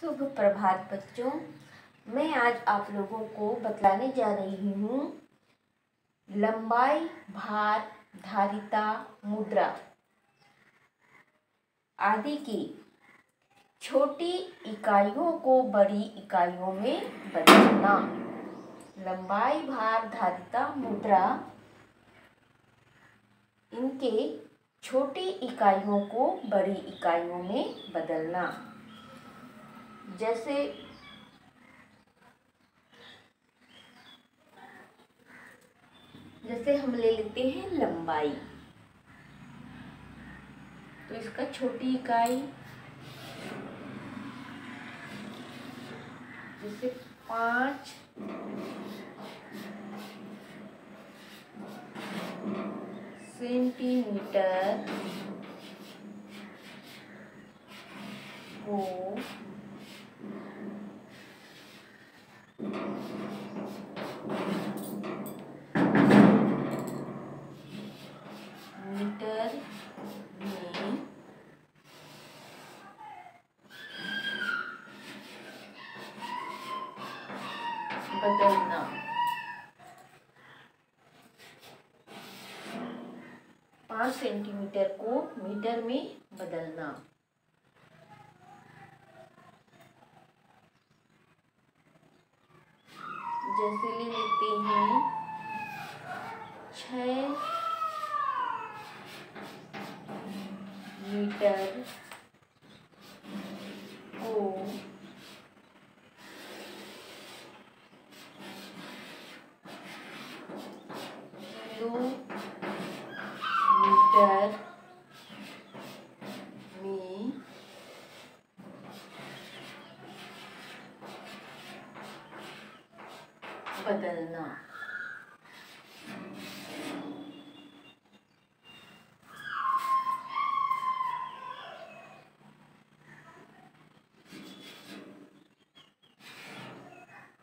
शुभ प्रभात बच्चों। मैं आज आप लोगों को बतलाने जा रही हूँ लंबाई, भार, धारिता, मुद्रा आदि की छोटी इकाइयों को बड़ी इकाइयों में बदलना। लंबाई, भार, धारिता, मुद्रा, इनके छोटी इकाइयों को बड़ी इकाइयों में बदलना। जैसे हम ले लेते हैं लंबाई, तो इसका छोटी इकाई जैसे 5 सेंटीमीटर को मीटर में बदलना। 5 सेंटीमीटर को मीटर में बदलना। जैसे ले लेते हैं 6 मीटर को किलोमीटर में बदलना।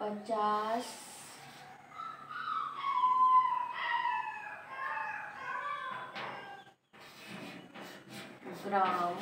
पचास ग्राम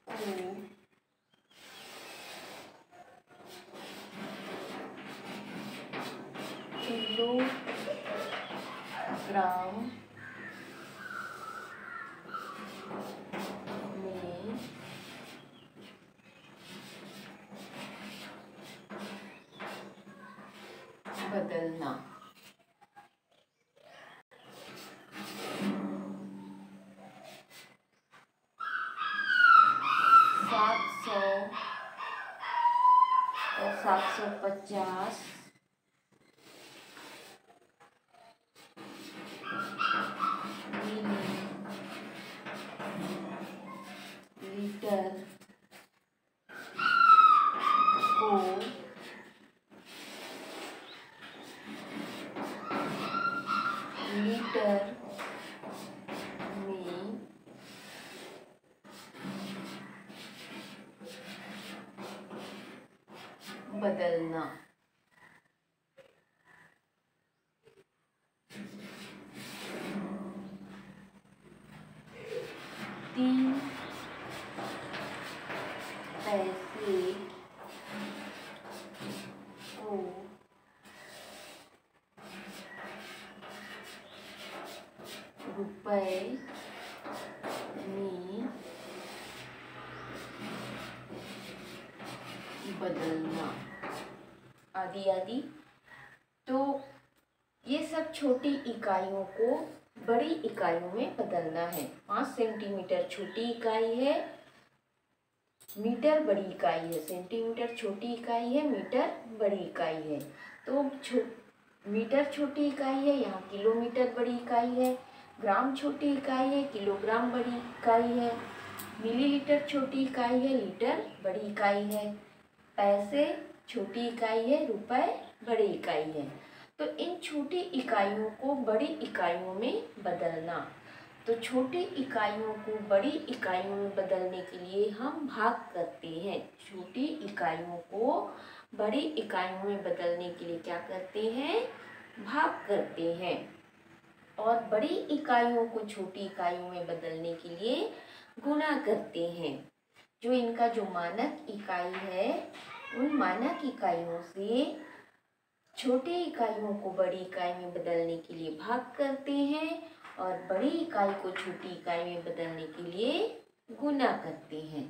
को किलोग्राम में बदलना। 700 और 750 लीटर को लीटर में बदलना। 3 पैसे को रुपए में बदलना आदि आदि। तो ये सब छोटी इकाइयों को बड़ी इकाइयों में बदलना है। 5 सेंटीमीटर छोटी इकाई है, मीटर बड़ी इकाई है। सेंटीमीटर छोटी इकाई है, मीटर बड़ी इकाई है। तो मीटर छोटी इकाई है, यहाँ किलोमीटर बड़ी इकाई है। ग्राम छोटी इकाई है, किलोग्राम बड़ी इकाई है। मिलीलीटर छोटी इकाई है, लीटर बड़ी इकाई है। पैसे छोटी इकाई है, रुपए बड़ी इकाई है। तो इन छोटी इकाइयों को बड़ी इकाइयों में बदलना। तो छोटी इकाइयों को बड़ी इकाइयों में बदलने के लिए हम भाग करते हैं। छोटी इकाइयों को बड़ी इकाइयों में बदलने के लिए क्या करते हैं? भाग करते हैं। और बड़ी इकाइयों को छोटी इकाइयों में बदलने के लिए गुणा करते हैं। जो इनका जो मानक इकाई है, उन मानक इकाइयों से छोटी इकाइयों को बड़ी इकाई में बदलने के लिए भाग करते हैं और बड़ी इकाई को छोटी इकाई में बदलने के लिए गुना करते हैं।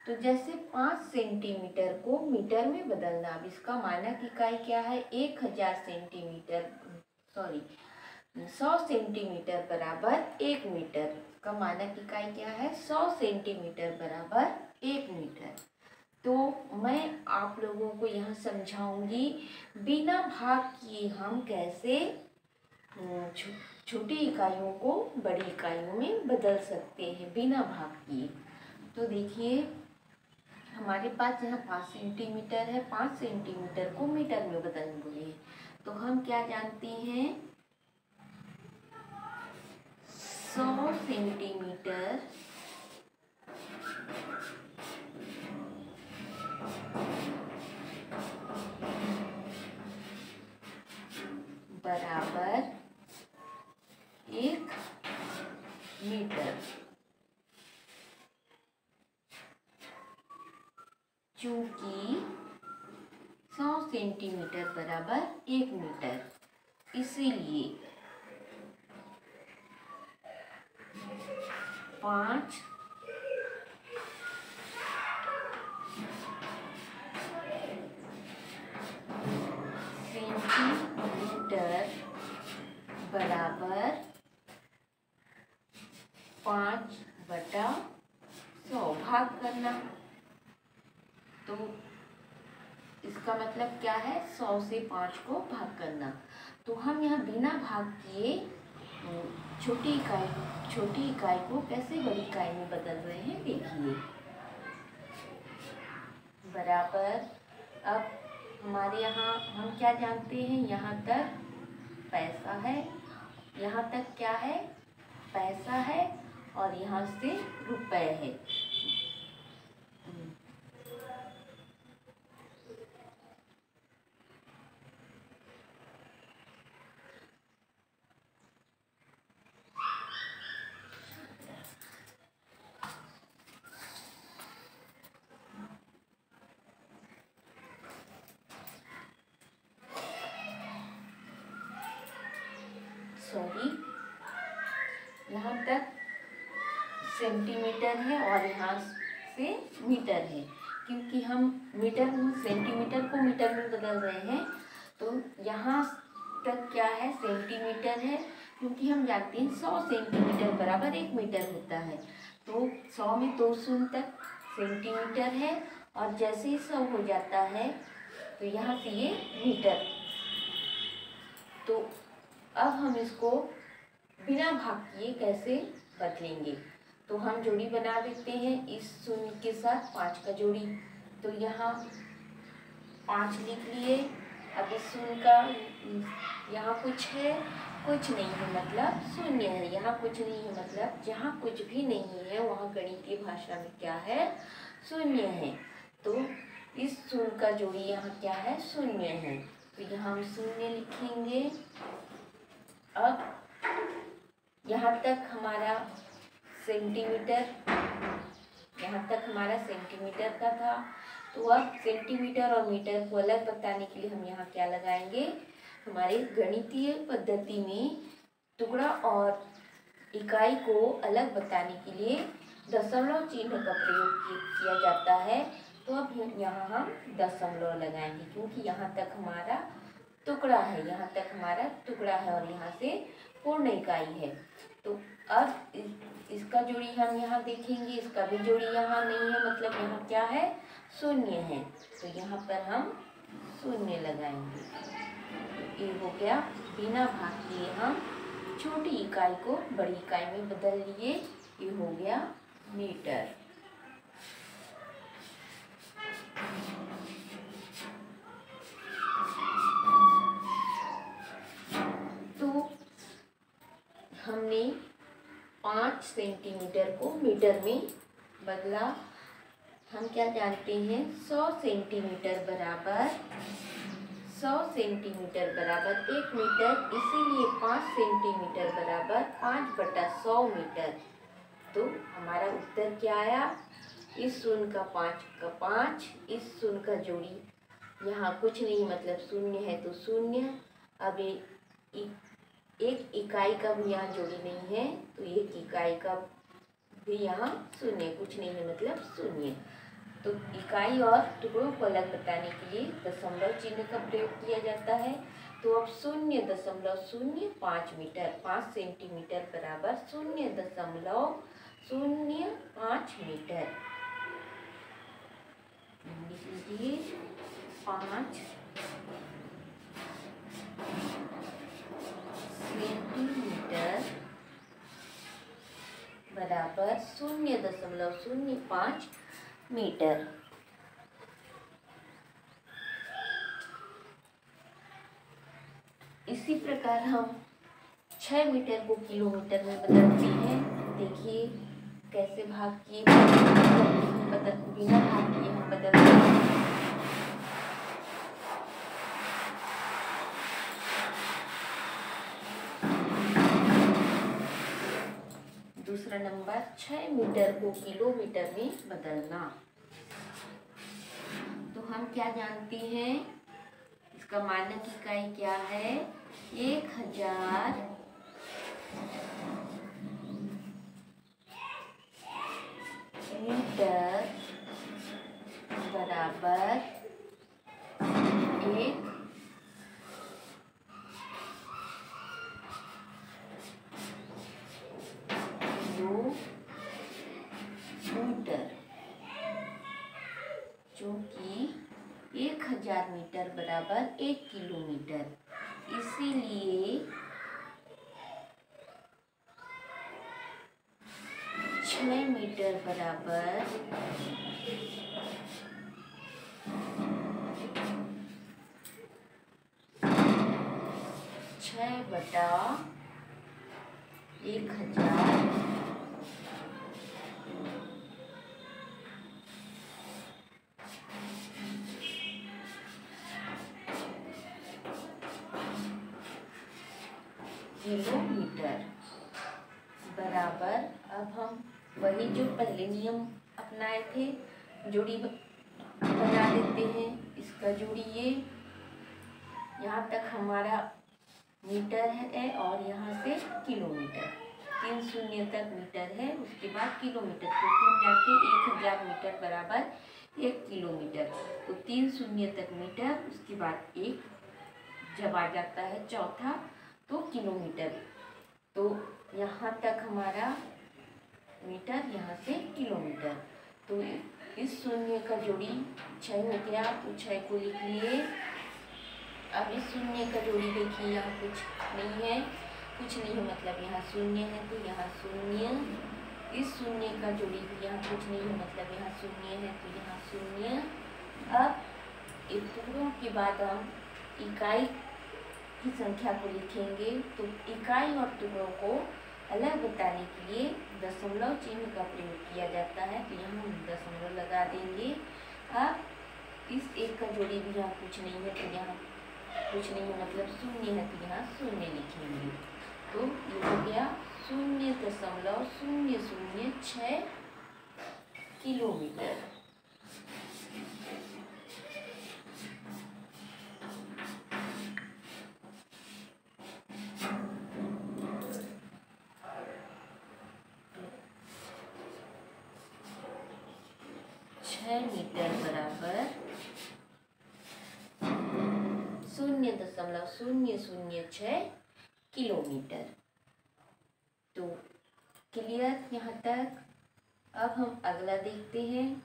तो जैसे 5 सेंटीमीटर को मीटर में बदलना, अब इसका मानक इकाई क्या है, 1000 सेंटीमीटर, सॉरी 100 सेंटीमीटर बराबर 1 मीटर का मानक इकाई क्या है, 100 सेंटीमीटर बराबर 1 मीटर। तो मैं आप लोगों को यहाँ समझाऊंगी बिना भाग किए हम कैसे छोटी इकाइयों को बड़ी इकाइयों में बदल सकते हैं बिना भाग किए। तो देखिए हमारे पास यहाँ 5 सेंटीमीटर है, 5 सेंटीमीटर को मीटर में बदलने बोले हैं। तो हम क्या जानते हैं, 100 सेंटीमीटर बराबर 1 मीटर। चूंकि 100 सेंटीमीटर बराबर 1 मीटर, इसीलिए 5 सेंटीमीटर बराबर 5/100 भाग करना। तो इसका मतलब क्या है, 100 से 5 को भाग करना। तो हम यहाँ बिना भाग किए छोटी इकाई को कैसे बड़ी इकाई में बदल रहे हैं, देखिए। बराबर, अब हमारे यहाँ हम क्या जानते हैं, यहाँ तक पैसा है, यहाँ तक क्या है, पैसा है, और यहाँ से रुपए है। सॉरी, यहाँ तक सेंटीमीटर है और यहाँ से मीटर है, क्योंकि हम सेंटीमीटर को मीटर में बदल रहे हैं। तो यहाँ तक क्या है, सेंटीमीटर है, क्योंकि हम जानते हैं 100 सेंटीमीटर बराबर 1 मीटर होता है। तो 100 में 2 शून्य तक सेंटीमीटर है, और जैसे ही 100 हो जाता है तो यहाँ से ये मीटर। तो अब हम इसको बिना भाग किए कैसे बदलेंगे, तो हम जोड़ी बना देते हैं इस शून्य के साथ 5 का जोड़ी। तो यहाँ 5 लिख लिए। अब इस शून्य का यहाँ कुछ है, कुछ नहीं है, मतलब शून्य है। यहाँ कुछ नहीं है, मतलब जहाँ कुछ भी नहीं है वहाँ गणितीय भाषा में क्या है, शून्य है। तो इस शून्य का जोड़ी यहाँ क्या है, शून्य है। तो यहाँ हम शून्य लिखेंगे। अब यहाँ तक हमारा सेंटीमीटर का था। तो अब सेंटीमीटर और मीटर को अलग बताने के लिए हम यहाँ क्या लगाएंगे, हमारे गणितीय पद्धति में टुकड़ा और इकाई को अलग बताने के लिए दशमलव चिन्ह का प्रयोग किया जाता है। तो अब यहाँ हम दशमलव लगाएंगे, क्योंकि यहाँ तक हमारा टुकड़ा है, और यहाँ से पूर्ण इकाई है। तो अब इसका जोड़ी हम यहाँ देखेंगे, इसका भी जोड़ी यहाँ नहीं है, मतलब यहाँ क्या है, शून्य है। तो यहाँ पर हम शून्य लगाएंगे। तो ये हो गया, बिना भाग किए हम छोटी इकाई को बड़ी इकाई में बदल लिए। ये हो गया मीटर। तो हमने 5 सेंटीमीटर को मीटर में बदला। हम क्या जानते हैं, 100 सेंटीमीटर बराबर 1 मीटर, इसीलिए 5 सेंटीमीटर बराबर 5/100 मीटर। तो हमारा उत्तर क्या आया, इस शून्य का 5 का 5, इस शून्य का जोड़ी यहाँ कुछ नहीं मतलब शून्य है तो शून्य। अब एक इकाई का भी यहाँ जोड़ी नहीं है तो एक इकाई का भी यहाँ शून्य, कुछ नहीं है मतलब शून्य। तो इकाई और टुकड़ों को अलग बताने के लिए दशमलव चिन्ह का प्रयोग किया जाता है। तो अब 0.05 मीटर, 5 सेंटीमीटर बराबर 0.05 मीटर। लिख लीजिए 5 सेंटीमीटर बराबर 0.05 मीटर। इसी प्रकार हम 6 मीटर को किलोमीटर में बदलते हैं। देखिए कैसे भाग किए बिना भाग किए हम बदलते हैं। दूसरा नंबर 6 मीटर को किलोमीटर में बदलना। तो हम क्या जानते हैं, इसका मानक इकाई क्या है, 1000 मीटर बराबर 1 किलोमीटर, जो कि 1000 मीटर बराबर 1 किलोमीटर। इसीलिए 6 मीटर बराबर 6/1000 किलोमीटर बराबर। अब हम वही जो पहले नियम अपनाए थे, जोड़ी बना देते हैं। इसका जोड़ी ये यहाँ तक हमारा मीटर है और यहाँ से किलोमीटर, 3 शून्य तक मीटर है, उसके बाद किलोमीटर, क्योंकि हम जाके 1000 मीटर बराबर 1 किलोमीटर, तो 3 शून्य तक मीटर, उसके बाद 1 जब आ जाता है चौथा तो किलोमीटर। तो यहाँ तक हमारा मीटर, यहाँ से किलोमीटर। तो इस शून्य का जोड़ी 6 हो गया, तो 6 को लिख लिए। अब इस शून्य का जोड़ी देखिए, यहाँ कुछ नहीं है, कुछ नहीं है मतलब यहाँ शून्य है, तो यहाँ शून्य। इस शून्य का जोड़ी भी यहाँ कुछ नहीं है मतलब यहाँ शून्य है, तो यहाँ शून्य। अब इन टुकड़ों के बाद हम इकाई की संख्या को लिखेंगे। तो इकाई और टुकड़ों को अलग बताने के लिए दशमलव चिन्ह का प्रयोग किया जाता है। तो यहाँ हम दशमलव लगा देंगे। अब इस एक का जोड़ी भी यहाँ कुछ नहीं है, तो यहाँ कुछ नहीं है मतलब शून्य है, तो यहाँ शून्य लिखेंगे। तो ये हो गया 0.006 किलोमीटर। 6 मीटर बराबर 0.006 किलोमीटर। तो क्लियर यहाँ तक। अब हम अगला देखते हैं।